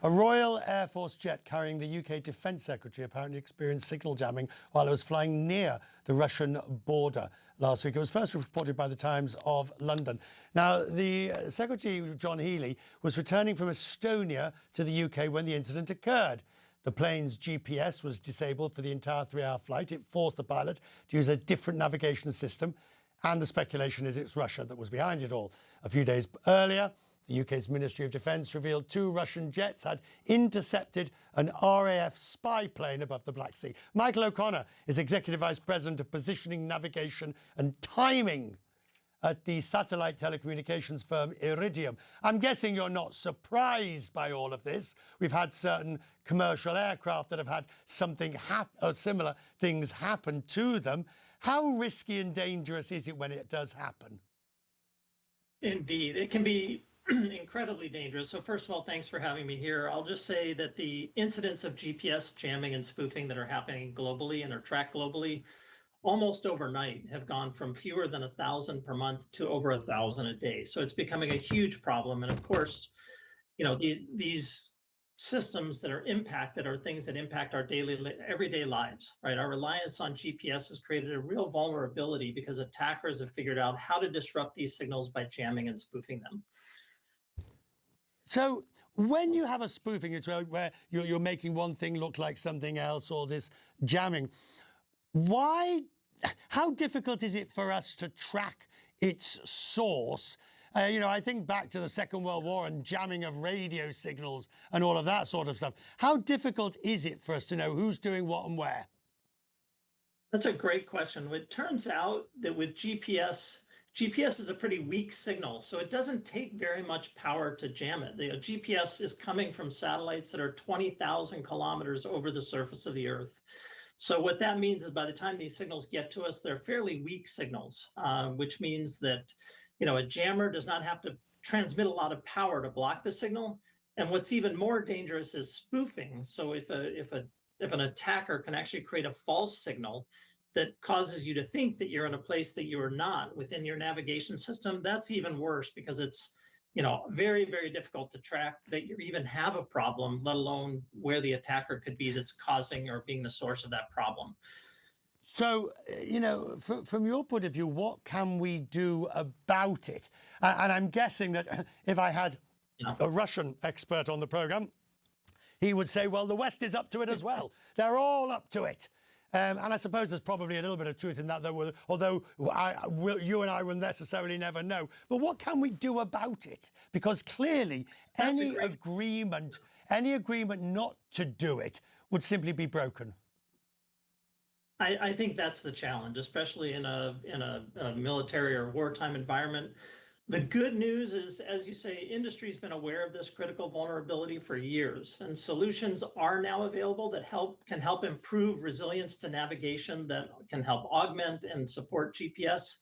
A Royal Air Force jet carrying the UK Defence Secretary apparently experienced signal jamming while it was flying near the Russian border last week. It was first reported by the Times of London. Now, the Secretary, John Healey, was returning from Estonia to the UK when the incident occurred. The plane's GPS was disabled for the entire 3-hour flight. It forced the pilot to use a different navigation system. And the speculation is it's Russia that was behind it all. A few days earlier, the UK's Ministry of Defence revealed 2 Russian jets had intercepted an RAF spy plane above the Black Sea. Michael O'Connor is Executive Vice President of Positioning, Navigation and Timing at the satellite telecommunications firm Iridium. I'm guessing you're not surprised by all of this. We've had certain commercial aircraft that have had something or similar things happen to them. How risky and dangerous is it when it does happen? Indeed, it can be incredibly dangerous. So first of all, thanks for having me here. I'll just say that the incidents of GPS jamming and spoofing that are happening globally and are tracked globally almost overnight have gone from fewer than 1,000 per month to over 1,000 a day. So it's becoming a huge problem. And of course, you know, these systems that are impacted are things that impact our everyday lives, right? Our reliance on GPS has created a real vulnerability because attackers have figured out how to disrupt these signals by jamming and spoofing them. So when you have a spoofing, it's where you're making one thing look like something else, or this jamming, how difficult is it for us to track its source? You know, I think back to the Second World War and jamming of radio signals and all of that sort of stuff. How difficult is it for us to know who's doing what and where? That's a great question. It turns out that with GPS is a pretty weak signal, so it doesn't take very much power to jam it. The GPS is coming from satellites that are 20,000 kilometers over the surface of the Earth. So what that means is by the time these signals get to us, they're fairly weak signals, which means that, you know, a jammer does not have to transmit a lot of power to block the signal. And what's even more dangerous is spoofing. So if an attacker can actually create a false signal that causes you to think that you're in a place that you are not within your navigation system, that's even worse because it's, you know, very, very difficult to track that you even have a problem, let alone where the attacker could be that's causing or being the source of that problem. So, you know, from your point of view, what can we do about it? And I'm guessing that if I had a Russian expert on the program, he would say, well, the West is up to it as well. They're all up to it. And I suppose there's probably a little bit of truth in that, though, although you and I will necessarily never know. But what can we do about it? Because clearly any agreement not to do it would simply be broken. I think that's the challenge, especially in a military or wartime environment. The good news is, as you say, industry's been aware of this critical vulnerability for years, and solutions are now available that can help improve resilience to navigation, that can help augment and support GPS.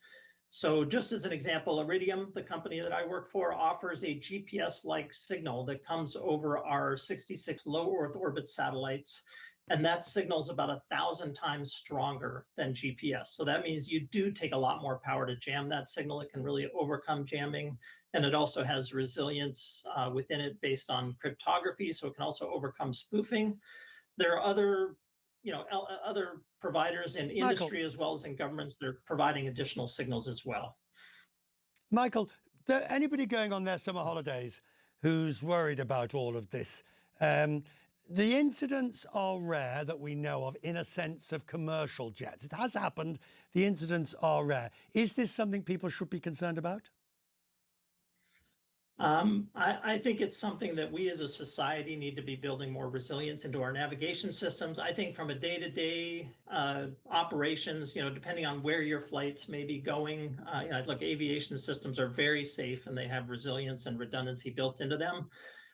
So just as an example, Iridium, the company that I work for, offers a GPS-like signal that comes over our 66 low Earth orbit satellites. And that signal is about 1,000 times stronger than GPS. So that means you do take a lot more power to jam that signal. It can really overcome jamming. And it also has resilience within it based on cryptography. So it can also overcome spoofing. There are other, you know, other providers in industry as well as in governments that are providing additional signals as well. Michael, anybody going on their summer holidays who's worried about all of this? The incidents are rare that we know of in a sense of commercial jets. It has happened. The incidents are rare. Is this something people should be concerned about? I think it's something that we as a society need to be building more resilience into our navigation systems. I think from a day-to-day operations, you know, depending on where your flights may be going, you know, look, aviation systems are very safe and they have resilience and redundancy built into them.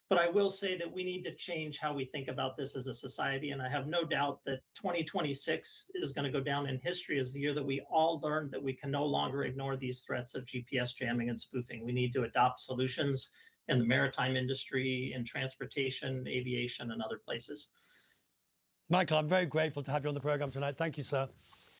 But I will say that we need to change how we think about this as a society. And I have no doubt that 2026 is going to go down in history as the year that we all learned that we can no longer ignore these threats of GPS jamming and spoofing. We need to adopt solutions in the maritime industry, in transportation, aviation, and other places. Michael, I'm very grateful to have you on the program tonight. Thank you, sir.